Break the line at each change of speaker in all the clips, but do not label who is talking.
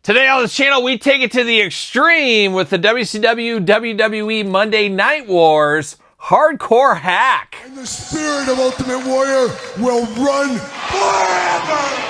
Today on this channel, we take it to the extreme with the WCW WWE Monday Night Wars Hardcore Hack.
And the spirit of Ultimate Warrior will run forever!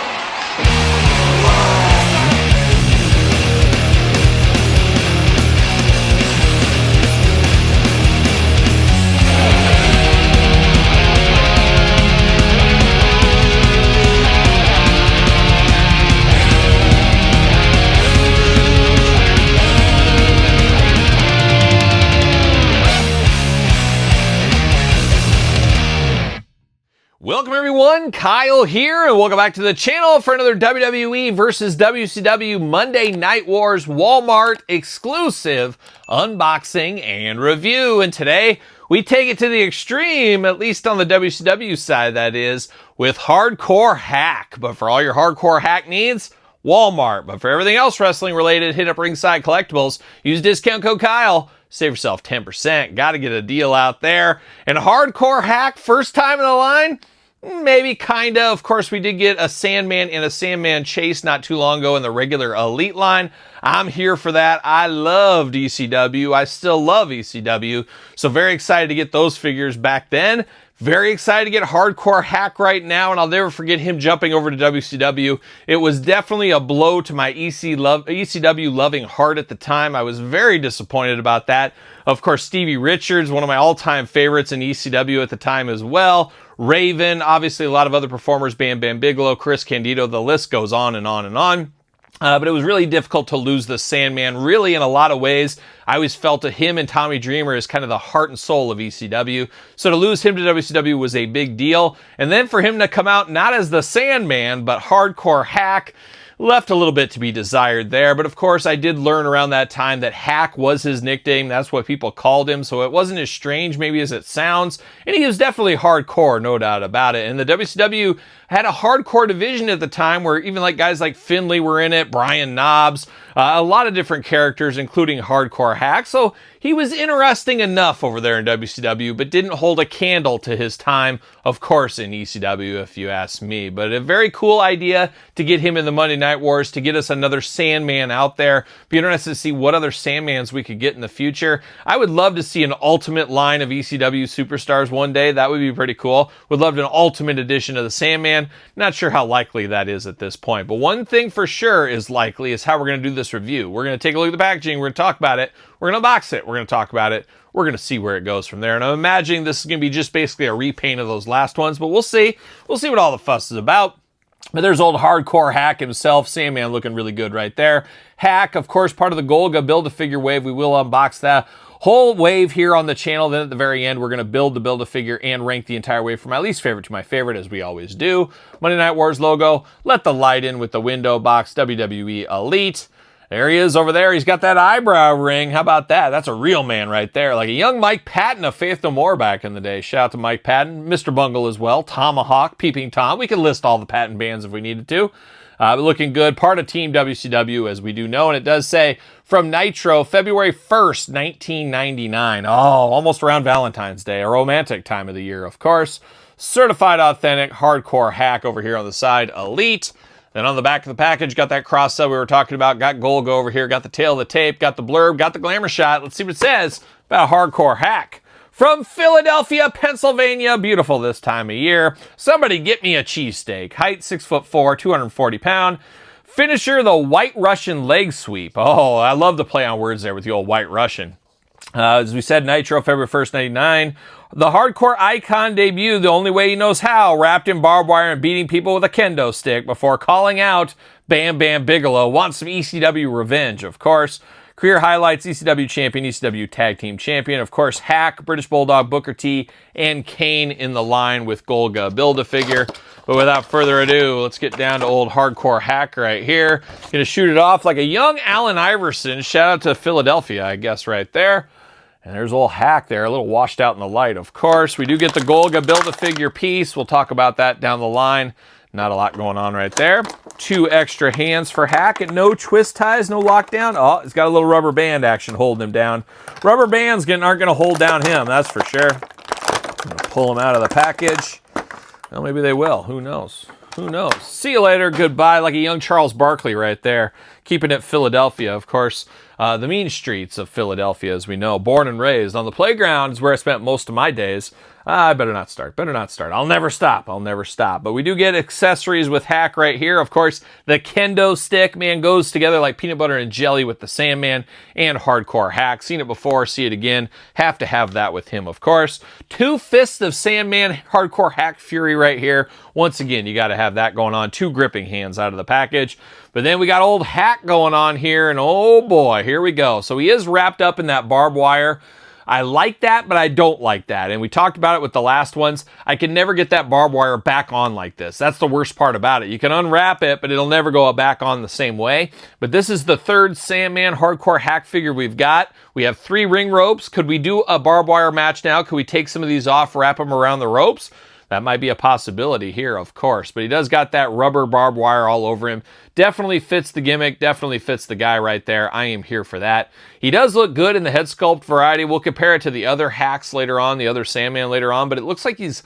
Welcome everyone, Kyle here, and welcome back to the channel for another WWE versus WCW Monday Night Wars Walmart exclusive unboxing and review. And today, we take it to the extreme, at least on the WCW side that is, with Hardcore Hack. But for all your Hardcore Hack needs, Walmart. But for everything else wrestling related, hit up Ringside Collectibles. Use discount code Kyle. Save yourself 10%. Got to get a deal out there. And Hardcore Hack, first time in the line? Maybe, kinda. Of course, we did get a Sandman and a Sandman Chase not too long ago in the regular Elite line. I'm here for that. I love ECW. I still love ECW. So very excited to get those figures back then. Very excited to get Hardcore Hack right now, and I'll never forget him jumping over to WCW. It was definitely a blow to my ECW loving heart at the time. I was very disappointed about that. Of course, Stevie Richards, one of my all-time favorites in ECW at the time as well. Raven, obviously a lot of other performers, Bam Bam Bigelow, Chris Candido, the list goes on and on and on. But it was really difficult to lose the Sandman, really in a lot of ways. I always felt that him and Tommy Dreamer is kind of the heart and soul of ECW. So to lose him to WCW was a big deal. And then for him to come out not as the Sandman, but Hardcore Hack, left a little bit to be desired there. But of course, I did learn around that time that Hack was his nickname. That's what people called him. So it wasn't as strange maybe as it sounds. And he was definitely hardcore, no doubt about it. And the WCW had a hardcore division at the time where even like guys like Finlay were in it, Brian Knobbs, a lot of different characters, including Hardcore Hack. So he was interesting enough over there in WCW, but didn't hold a candle to his time, of course, in ECW, if you ask me. But a very cool idea to get him in the Monday Night Wars, to get us another Sandman out there. Be interested to see what other Sandmans we could get in the future. I would love to see an ultimate line of ECW superstars one day. That would be pretty cool. Would love an ultimate edition of the Sandman. Not sure how likely that is at this point. But one thing for sure is likely is how we're going to do this review. We're going to take a look at the packaging. We're going to talk about it. We're going to box it. We're going to talk about it. We're going to see where it goes from there. And I'm imagining this is going to be just basically a repaint of those last ones. But we'll see. We'll see what all the fuss is about. But there's old Hardcore Hack himself. Sandman looking really good right there. Hack, of course, part of the Golga Build-A-Figure wave. We will unbox that whole wave here on the channel. Then at the very end, we're going to build the Build-A-Figure and rank the entire wave from my least favorite to my favorite, as we always do. Monday Night Wars logo. Let the light in with the window box. WWE Elite. There he is over there. He's got that eyebrow ring. How about that? That's a real man right there. Like a young Mike Patton of Faith No More back in the day. Shout out to Mike Patton. Mr. Bungle as well. Tomahawk, Peeping Tom. We could list all the Patton bands if we needed to. But looking good. Part of Team WCW, as we do know. And it does say, from Nitro, February 1st, 1999. Oh, almost around Valentine's Day. A romantic time of the year, of course. Certified Authentic Hardcore Hack over here on the side. Elite. Then on the back of the package, got that cross sub we were talking about. Got Golga over here. Got the tail of the tape. Got the blurb. Got the glamour shot. Let's see what it says about Hardcore Hack. From Philadelphia, Pennsylvania. Beautiful this time of year. Somebody get me a cheesesteak. Height 6'4", 240 pound. Finisher, the White Russian leg sweep. Oh, I love the play on words there with the old White Russian. As we said, Nitro, February 1st, 99. The Hardcore Icon debut, the only way he knows how, wrapped in barbed wire and beating people with a kendo stick before calling out Bam Bam Bigelow. Wants some ECW revenge, of course. Career highlights, ECW champion, ECW tag team champion. Of course, Hack, British Bulldog, Booker T, and Kane in the line with Golga Build-A-Figure. But without further ado, let's get down to old Hardcore Hack right here. Gonna shoot it off like a young Allen Iverson. Shout out to Philadelphia, I guess, right there. And there's old Hack there, a little washed out in the light, of course. We do get the Golga Build-A-Figure piece. We'll talk about that down the line. Not a lot going on right there. 2 extra hands for Hack and no twist ties, no lockdown. Oh, he's got a little rubber band action holding him down. Rubber bands aren't going to hold down him, that's for sure. I'm going to pull him out of the package. Well, maybe they will. Who knows? Who knows? See you later. Goodbye. Like a young Charles Barkley right there. Keeping it Philadelphia, of course. The mean streets of Philadelphia, as we know. Born and raised on the playground is where I spent most of my days. I better not start. Better not start. I'll never stop. I'll never stop. But we do get accessories with Hak right here. Of course, the kendo stick, man, goes together like peanut butter and jelly with the Sandman and Hardcore Hak. Seen it before, see it again. Have to have that with him, of course. 2 fists of Sandman, Hardcore Hak Fury right here. Once again, you got to have that going on. 2 gripping hands out of the package. But then we got old Hak going on here, and oh boy, here we go. So he is wrapped up in that barbed wire. I like that, but I don't like that. And we talked about it with the last ones. I can never get that barbed wire back on like this. That's the worst part about it. You can unwrap it, but it'll never go back on the same way. But this is the 3rd Sandman Hardcore Hak figure we've got. We have 3 ring ropes. Could we do a barbed wire match now? Could we take some of these off, wrap them around the ropes? That might be a possibility here, of course. But he does got that rubber barbed wire all over him. Definitely fits the gimmick. Definitely fits the guy right there. I am here for that. He does look good in the head sculpt variety. We'll compare it to the other Haks later on, the other Sandman later on. But it looks like he's...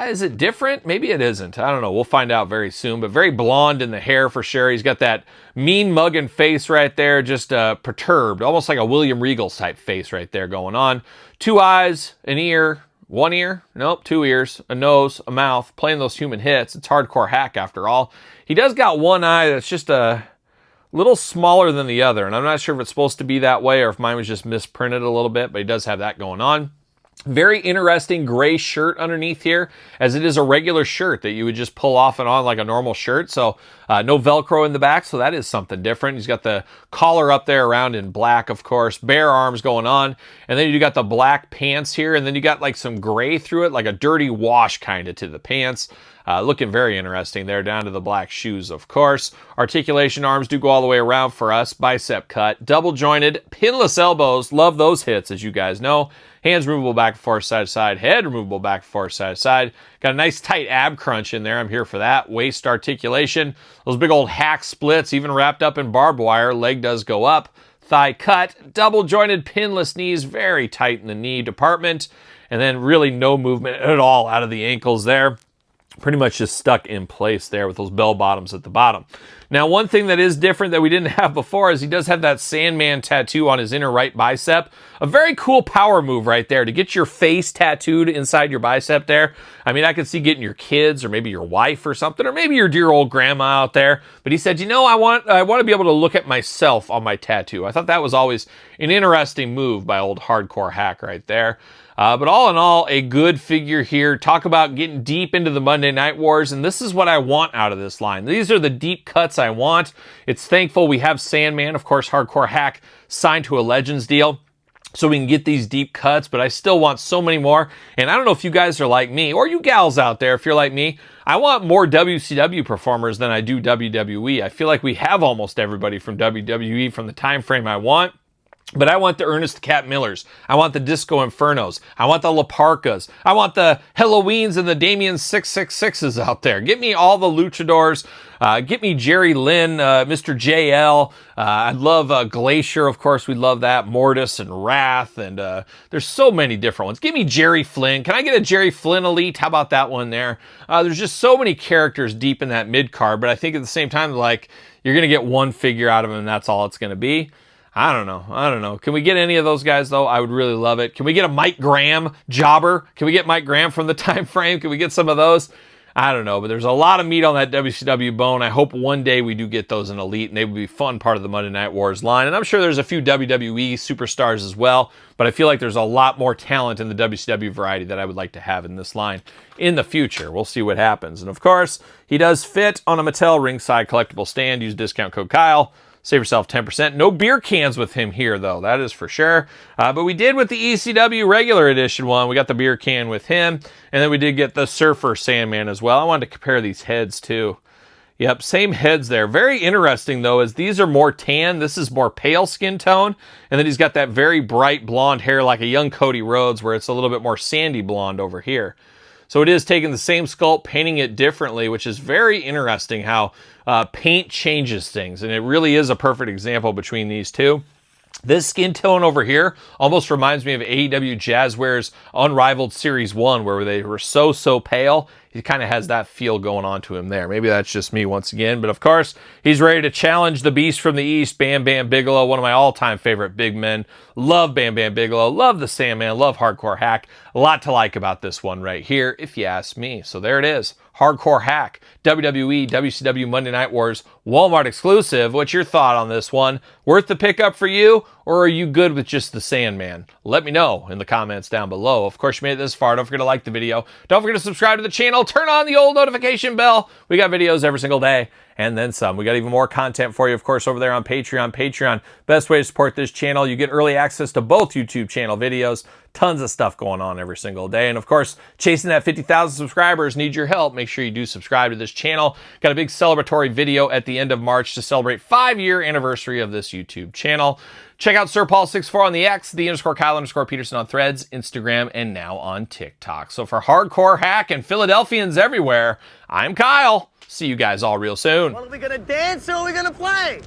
is it different? Maybe it isn't. I don't know. We'll find out very soon. But very blonde in the hair for sure. He's got that mean mugging face right there. Just perturbed. Almost like a William Regal type face right there going on. 2 eyes, an ear... 1 ear? Nope, 2 ears, a nose, a mouth, playing those human hits. It's Hardcore Hak after all. He does got 1 eye that's just a little smaller than the other, and I'm not sure if it's supposed to be that way or if mine was just misprinted a little bit, but he does have that going on. Very interesting gray shirt underneath here, as it is a regular shirt that you would just pull off and on like a normal shirt. So no Velcro in the back, so that is something different. He's got the collar up there around in black, of course, bare arms going on. And then you got the black pants here, and then you got like some gray through it, like a dirty wash kind of to the pants. Looking very interesting there, down to the black shoes, of course. Articulation arms do go all the way around for us. Bicep cut, double jointed, pinless elbows. Love those hits, as you guys know. Hands removable back and forth, side to side. Head removable back and forth, side to side. Got a nice tight ab crunch in there. I'm here for that. Waist articulation. Those big old Hak splits, even wrapped up in barbed wire. Leg does go up. Thigh cut. Double jointed pinless knees. Very tight in the knee department. And then really no movement at all out of the ankles there. Pretty much just stuck in place there with those bell bottoms at the bottom. Now, one thing that is different that we didn't have before is he does have that Sandman tattoo on his inner right bicep. A very cool power move right there to get your face tattooed inside your bicep there. I mean, I could see getting your kids or maybe your wife or something, or maybe your dear old grandma out there. But he said, you know, I want to be able to look at myself on my tattoo. I thought that was always an interesting move by old Hardcore Hak right there. But all in all, a good figure here. Talk about getting deep into the Monday Night Wars, and this is what I want out of this line. These are the deep cuts I want. It's thankful we have Sandman, of course, Hardcore Hak, signed to a Legends deal, so we can get these deep cuts, but I still want so many more. And I don't know if you guys are like me, or you gals out there, if you're like me, I want more WCW performers than I do WWE. I feel like we have almost everybody from WWE from the time frame I want. But I want the Ernest Cat Millers. I want the Disco Infernos. I want the La Parkas. I want the Halloweens and the Damien 666s out there. Get me all the luchadors. Get me Jerry Lynn, Mr. JL. I love Glacier, of course. We love that. Mortis and Wrath. And there's so many different ones. Give me Jerry Flynn. Can I get a Jerry Flynn Elite? How about that one there? There's just so many characters deep in that mid-card. But I think at the same time, like, you're going to get one figure out of him and that's all it's going to be. I don't know. Can we get any of those guys, though? I would really love it. Can we get a Mike Graham jobber? Can we get Mike Graham from the time frame? Can we get some of those? I don't know, but there's a lot of meat on that WCW bone. I hope one day we do get those in Elite, and they would be a fun part of the Monday Night Wars line. And I'm sure there's a few WWE superstars as well, but I feel like there's a lot more talent in the WCW variety that I would like to have in this line in the future. We'll see what happens. And of course, he does fit on a Mattel ringside collectible stand. Use discount code Kyle. Save yourself 10%. No beer cans with him here, though. That is for sure. But we did with the ECW regular edition one. We got the beer can with him. And then we did get the Surfer Sandman as well. I wanted to compare these heads, too. Yep, same heads there. Very interesting, though, as these are more tan. This is more pale skin tone. And then he's got that very bright blonde hair like a young Cody Rhodes, where it's a little bit more sandy blonde over here. So it is taking the same sculpt, painting it differently, which is very interesting how paint changes things. And it really is a perfect example between these two. This skin tone over here almost reminds me of AEW Jazzware's Unrivaled Series 1, where they were so pale. He kind of has that feel going on to him there. Maybe that's just me once again. But of course, he's ready to challenge the beast from the East, Bam Bam Bigelow, one of my all-time favorite big men. Love Bam Bam Bigelow, love the Sandman, love Hardcore Hack. A lot to like about this one right here, if you ask me. So there it is. Hardcore Hack, WWE, WCW Monday Night Wars, Walmart exclusive. What's your thought on this one? Worth the pickup for you, or are you good with just the Sandman? Let me know in the comments down below. Of course, you made it this far. Don't forget to like the video. Don't forget to subscribe to the channel. Turn on the old notification bell. We got videos every single day, and then some. We got even more content for you, of course, over there on Patreon. Patreon, best way to support this channel. You get early access to both YouTube channel videos. Tons of stuff going on every single day. And of course, chasing that 50,000 subscribers, need your help. Make sure you do subscribe to this channel. Got a big celebratory video at the end of March to celebrate 5-year anniversary of this YouTube channel. Check out Sir Paul64 on the X, _Kyle_Peterson on Threads, Instagram, and now on TikTok. So for Hardcore Hack and Philadelphians everywhere, I'm Kyle. See you guys all real soon.
Well, are we gonna dance or are we gonna play?